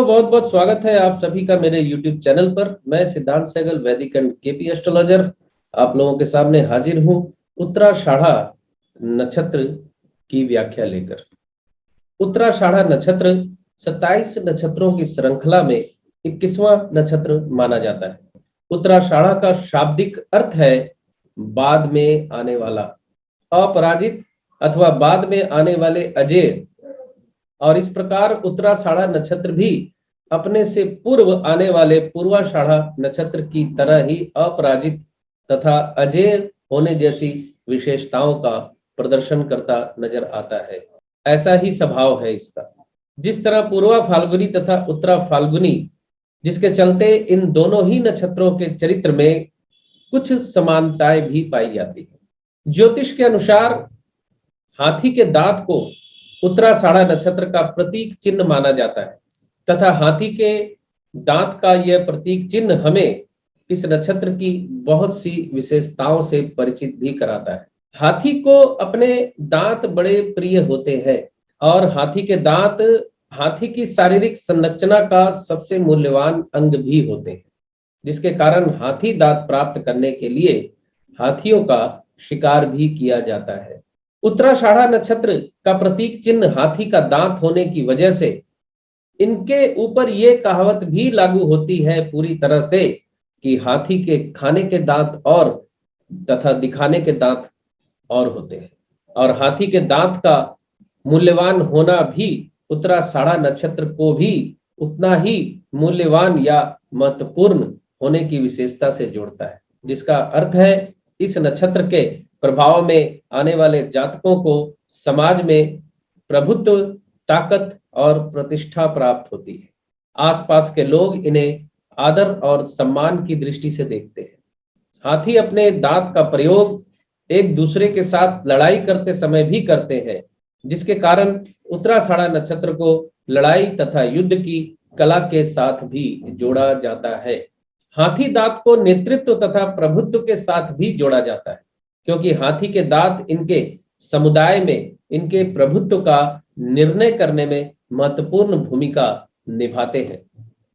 बहुत बहुत स्वागत है आप सभी का मेरे YouTube चैनल पर। मैं सिद्धांत सहगल, वैदिक एंड केपी एस्ट्रोलॉजर, आप लोगों के सामने हाजिर हूँ उत्तराषाढ़ा नक्षत्र की व्याख्या लेकर। उत्तराषाढ़ा नक्षत्र 27 नक्षत्रों की श्रृंखला में 21वां नक्षत्र माना जाता है। उत्तराषाढ़ा का शाब्दिक अर्थ है बाद में आने वाला, अपराजित अथवा बाद में आने वाले अजेय। और इस प्रकार उत्तराषाढ़ा नक्षत्र भी अपने से पूर्व आने वाले पूर्वाषाढ़ा नक्षत्र की तरह ही अपराजित तथा अजेय होने जैसी विशेषताओं का प्रदर्शन करता नजर आता है। ऐसा ही स्वभाव है इसका। जिस तरह पूर्वा फाल्गुनी तथा उत्तरा फाल्गुनी, जिसके चलते इन दोनों ही नक्षत्रों के चरित्र में कुछ समानताएं भी पाई जाती है। ज्योतिष के अनुसार हाथी के दांत को उत्तराषाढ़ा नक्षत्र का प्रतीक चिन्ह माना जाता है तथा हाथी के दांत का यह प्रतीक चिन्ह हमें इस नक्षत्र की बहुत सी विशेषताओं से परिचित भी कराता है। हाथी को अपने दांत बड़े प्रिय होते हैं और हाथी के दांत हाथी की शारीरिक संरचना का सबसे मूल्यवान अंग भी होते हैं, जिसके कारण हाथी दांत प्राप्त करने के लिए हाथियों का शिकार भी किया जाता है। उत्तराषाढ़ा नक्षत्र का प्रतीक चिन्ह हाथी का दांत होने की वजह से इनके ऊपर ये कहावत भी लागू होती है पूरी तरह से कि हाथी के खाने के दांत और तथा दिखाने के दांत और होते हैं, और हाथी के दांत का मूल्यवान होना भी उत्तराषाढ़ा नक्षत्र को भी उतना ही मूल्यवान या महत्वपूर्ण होने की विशेषता से जोड़ता है, जिसका अर्थ है इस नक्षत्र के प्रभाव में आने वाले जातकों को समाज में प्रभुत्व, ताकत और प्रतिष्ठा प्राप्त होती है। आसपास के लोग इन्हें आदर और सम्मान की दृष्टि से देखते हैं। हाथी अपने दांत का प्रयोग एक दूसरे के साथ लड़ाई करते समय भी करते हैं, जिसके कारण उत्तराषाढ़ा नक्षत्र को लड़ाई तथा युद्ध की कला के साथ भी जोड़ा जाता है। हाथी दांत को नेतृत्व तथा प्रभुत्व के साथ भी जोड़ा जाता है, क्योंकि हाथी के दांत इनके समुदाय में इनके प्रभुत्व का निर्णय करने में महत्वपूर्ण भूमिका निभाते हैं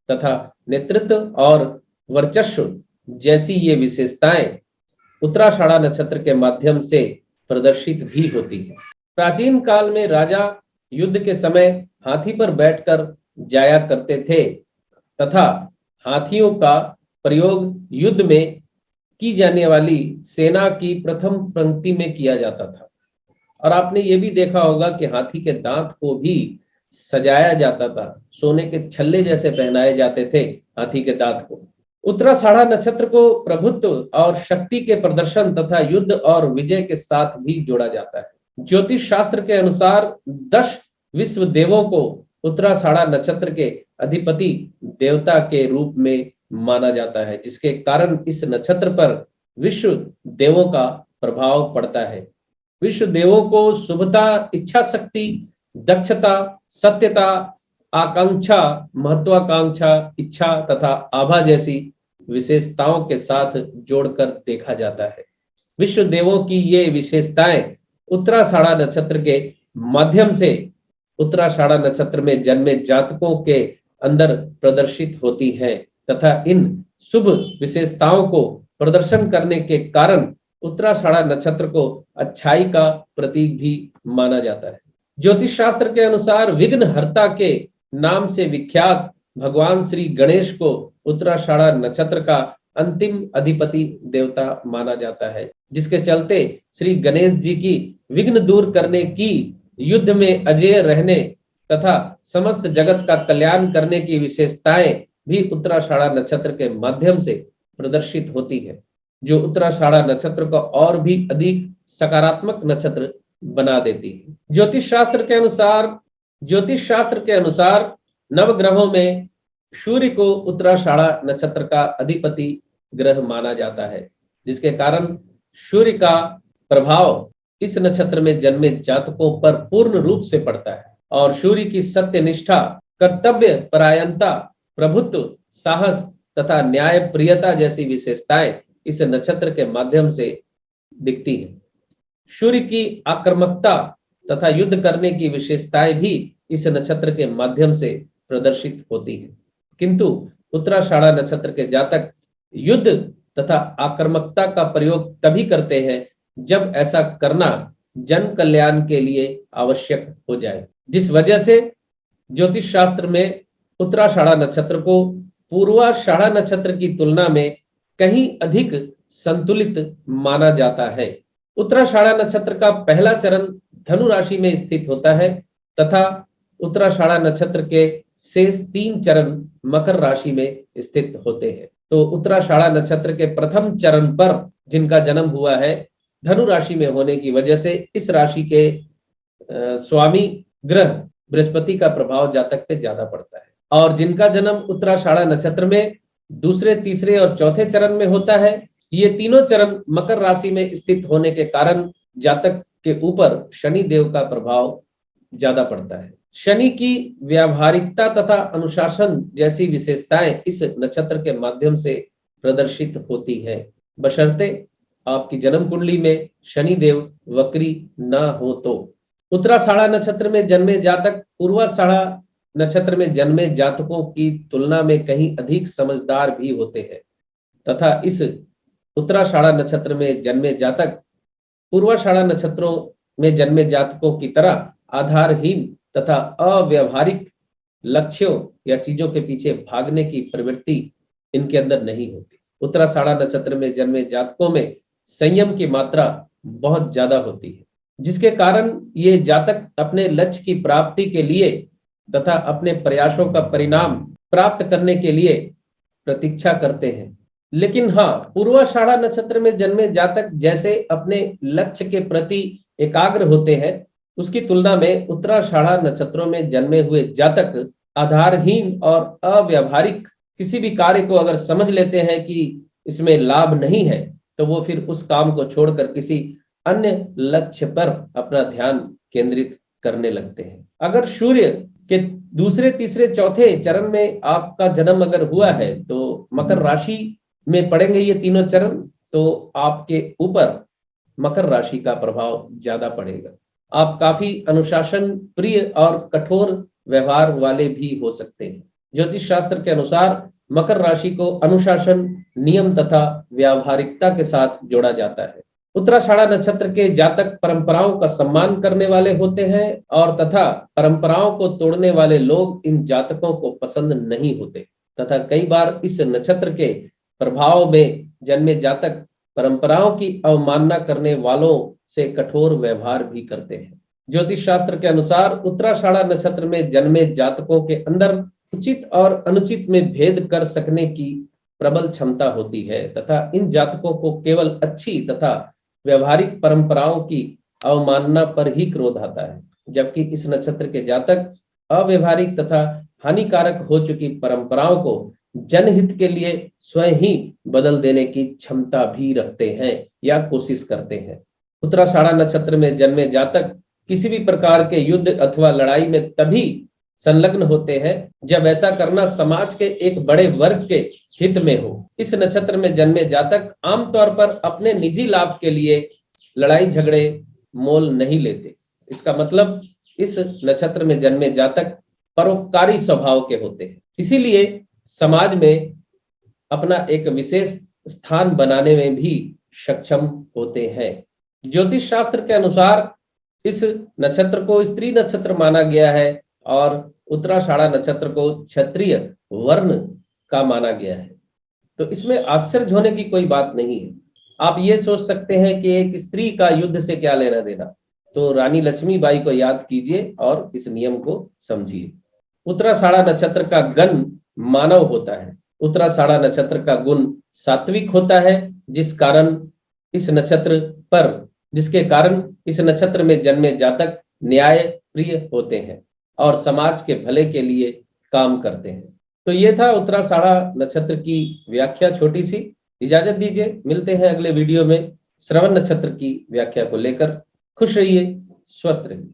तथा नेतृत्व और वर्चस्व जैसी ये विशेषताएं उत्तराषाढ़ा नक्षत्र के माध्यम से प्रदर्शित भी होती है। प्राचीन काल में राजा युद्ध के समय हाथी पर बैठकर जाया करते थे तथा हाथियों का प्रयोग युद्ध में की जाने वाली सेना की प्रथम पंक्ति में किया जाता था। और आपने ये भी देखा होगा कि हाथी के दांत को भी सजाया जाता था, सोने के छल्ले जैसे पहनाए जाते थे हाथी के दांत को। उत्तराषाढ़ा नक्षत्र को प्रभुत्व और शक्ति के प्रदर्शन तथा युद्ध और विजय के साथ भी जोड़ा जाता है। ज्योतिष शास्त्र के अनुसार 10 विश्व देवों को उत्तराषाढ़ा नक्षत्र के अधिपति देवता के रूप में माना जाता है, जिसके कारण इस नक्षत्र पर विश्व देवों का प्रभाव पड़ता है। विश्व देवों को शुभता, इच्छा शक्ति, दक्षता, सत्यता, आकांक्षा, महत्वाकांक्षा, इच्छा तथा आभा जैसी विशेषताओं के साथ जोड़कर देखा जाता है। विश्व देवों की ये विशेषताएं उत्तराषाढ़ा नक्षत्र के माध्यम से उत्तराषाढ़ा नक्षत्र में जन्मे जातकों के अंदर प्रदर्शित होती हैं तथा इन शुभ विशेषताओं को प्रदर्शन करने के कारण उत्तराषाढ़ा नक्षत्र को अच्छाई का प्रतीक भी माना जाता है। ज्योतिष शास्त्र के अनुसार विघ्नहर्ता के नाम से विख्यात भगवान श्री गणेश को उत्तराषाढ़ा नक्षत्र का अंतिम अधिपति देवता माना जाता है, जिसके चलते श्री गणेश जी की विघ्न दूर करने की, युद्ध में अजेय रहने तथा समस्त जगत का कल्याण करने की विशेषताएं भी उत्तराषाढ़ा नक्षत्र के माध्यम से प्रदर्शित होती है, जो उत्तराषाढ़ा नक्षत्र को और भी अधिक सकारात्मक नक्षत्र बना देती है। ज्योतिष शास्त्र के अनुसार नवग्रहों में सूर्य को उत्तराषाढ़ा नक्षत्र का अधिपति ग्रह माना जाता है, जिसके कारण सूर्य का प्रभाव इस नक्षत्र में जन्मे जातकों पर पूर्ण रूप से पड़ता है और सूर्य की सत्यनिष्ठा, कर्तव्य परायणता, प्रभुत्व, साहस तथा न्याय प्रियता जैसी विशेषताएं इस नक्षत्र के माध्यम से दिखती है। सूर्य की आक्रामकता तथा युद्ध करने की विशेषताएं भी इस नक्षत्र के माध्यम से प्रदर्शित होती है। किंतु उत्तराषाढ़ा नक्षत्र के जातक युद्ध तथा आक्रामकता का प्रयोग तभी करते हैं जब ऐसा करना जन कल्याण के लिए आवश्यक हो जाए, जिस वजह से ज्योतिष शास्त्र में उत्तराषाढ़ा नक्षत्र को पूर्वाषाढ़ा नक्षत्र की तुलना में कहीं अधिक संतुलित माना जाता है। उत्तराषाढ़ा नक्षत्र का पहला चरण धनु राशि में स्थित होता है तथा उत्तराषाढ़ा नक्षत्र के शेष 3 चरण मकर राशि में स्थित होते हैं। तो उत्तराषाढ़ा नक्षत्र के प्रथम चरण पर जिनका जन्म हुआ है धनु राशि में होने की वजह से इस राशि के स्वामी ग्रह बृहस्पति का प्रभाव जातक पे ज्यादा पड़ता है। और जिनका जन्म उत्तराषाढ़ा नक्षत्र में दूसरे, तीसरे और चौथे चरण में होता है, ये तीनों चरण मकर राशि में स्थित होने के कारण जातक के ऊपर शनि देव का प्रभाव ज्यादा पड़ता है। शनि की व्यावहारिकता तथा अनुशासन जैसी विशेषताएं इस नक्षत्र के माध्यम से प्रदर्शित होती है, बशर्ते आपकी जन्म कुंडली में शनि देव वक्री न हो तो। उत्तराषाढ़ा नक्षत्र में जन्मे जातक पूर्वाषाढ़ा नक्षत्र में जन्मे जातकों की तुलना में कहीं अधिक समझदार भी होते हैं तथा इस उत्तराषाढ़ा नक्षत्र में जन्मे जातक पूर्वाषाढ़ा नक्षत्रों में जन्मे जातकों की तरह आधारहीन तथा अव्यवहारिक लक्ष्यों या चीजों के पीछे भागने की प्रवृत्ति इनके अंदर नहीं होती। उत्तराषाढ़ा नक्षत्र में जन्मे जातकों में संयम की मात्रा बहुत ज्यादा होती है, जिसके कारण ये जातक अपने लक्ष्य की प्राप्ति के लिए तथा अपने प्रयासों का परिणाम प्राप्त करने के लिए प्रतीक्षा करते हैं। लेकिन हाँ, पूर्वाषाढ़ा नक्षत्र में जन्मे जातक जैसे अपने लक्ष्य के प्रति एकाग्र होते हैं, उसकी तुलना में उत्तराषाढ़ा नक्षत्रों में जन्मे हुए जातक आधारहीन और अव्यवहारिक किसी भी कार्य को अगर समझ लेते हैं कि इसमें लाभ नहीं है, तो वो फिर उस काम को छोड़कर किसी अन्य लक्ष्य पर अपना ध्यान केंद्रित करने लगते हैं। अगर सूर्य के दूसरे, तीसरे, चौथे चरण में आपका जन्म अगर हुआ है तो मकर राशि में पड़ेंगे ये तीनों चरण, तो आपके ऊपर मकर राशि का प्रभाव ज्यादा पड़ेगा। आप काफी अनुशासन प्रिय और कठोर व्यवहार वाले भी हो सकते हैं। ज्योतिष शास्त्र के अनुसार मकर राशि को अनुशासन, नियम तथा व्यावहारिकता के साथ जोड़ा जाता है। उत्तराषाढ़ा नक्षत्र के जातक परंपराओं का सम्मान करने वाले होते हैं और तथा परंपराओं को तोड़ने वाले लोग इन जातकों को पसंद नहीं होते तथा कई बार इस नक्षत्र के प्रभाव में जन्मे जातक परंपराओं की अवमानना करने वालों से कठोर व्यवहार भी करते हैं। ज्योतिष शास्त्र के अनुसार उत्तराषाढ़ा नक्षत्र में जन्मे जातकों के अंदर उचित और अनुचित में भेद कर सकने की प्रबल क्षमता होती है तथा इन जातकों को केवल अच्छी तथा व्यवहारिक परंपराओं की अवमानना पर ही क्रोध आता है, जबकि इस नक्षत्र के जातक अव्यवहारिक तथा हानिकारक हो चुकी परंपराओं को जनहित के लिए स्वयं ही बदल देने की क्षमता भी रखते हैं या कोशिश करते हैं। उत्तराषाढ़ा नक्षत्र में जन्मे जातक किसी भी प्रकार के युद्ध अथवा लड़ाई में तभी संलग्न होते हैं जब ऐसा करना समाज के एक बड़े वर्ग के हित में हो। इस नक्षत्र में जन्मे जातक आमतौर पर अपने निजी लाभ के लिए लड़ाई झगड़े मोल नहीं लेते। इसका मतलब इस नक्षत्र में जन्मे जातक परोपकारी स्वभाव के होते हैं, इसीलिए समाज में अपना एक विशेष स्थान बनाने में भी सक्षम होते हैं। ज्योतिष शास्त्र के अनुसार इस नक्षत्र को स्त्री नक्षत्र माना गया है और उत्तराषाढ़ा नक्षत्र को क्षत्रिय वर्ण का माना गया है, तो इसमें आश्चर्य होने की कोई बात नहीं है। आप ये सोच सकते हैं कि एक स्त्री का युद्ध से क्या लेना देना, तो रानी लक्ष्मीबाई को याद कीजिए और इस नियम को समझिए। उत्तराषाढ़ा नक्षत्र का गण मानव होता है। उत्तराषाढ़ा नक्षत्र का गुण सात्विक होता है, जिसके कारण इस नक्षत्र में जन्मे जातक न्याय प्रिय होते हैं और समाज के भले के लिए काम करते हैं। तो ये था उत्तराषाढ़ा नक्षत्र की व्याख्या, छोटी सी। इजाजत दीजिए, मिलते हैं अगले वीडियो में श्रवण नक्षत्र की व्याख्या को लेकर। खुश रहिए, स्वस्थ रहिए।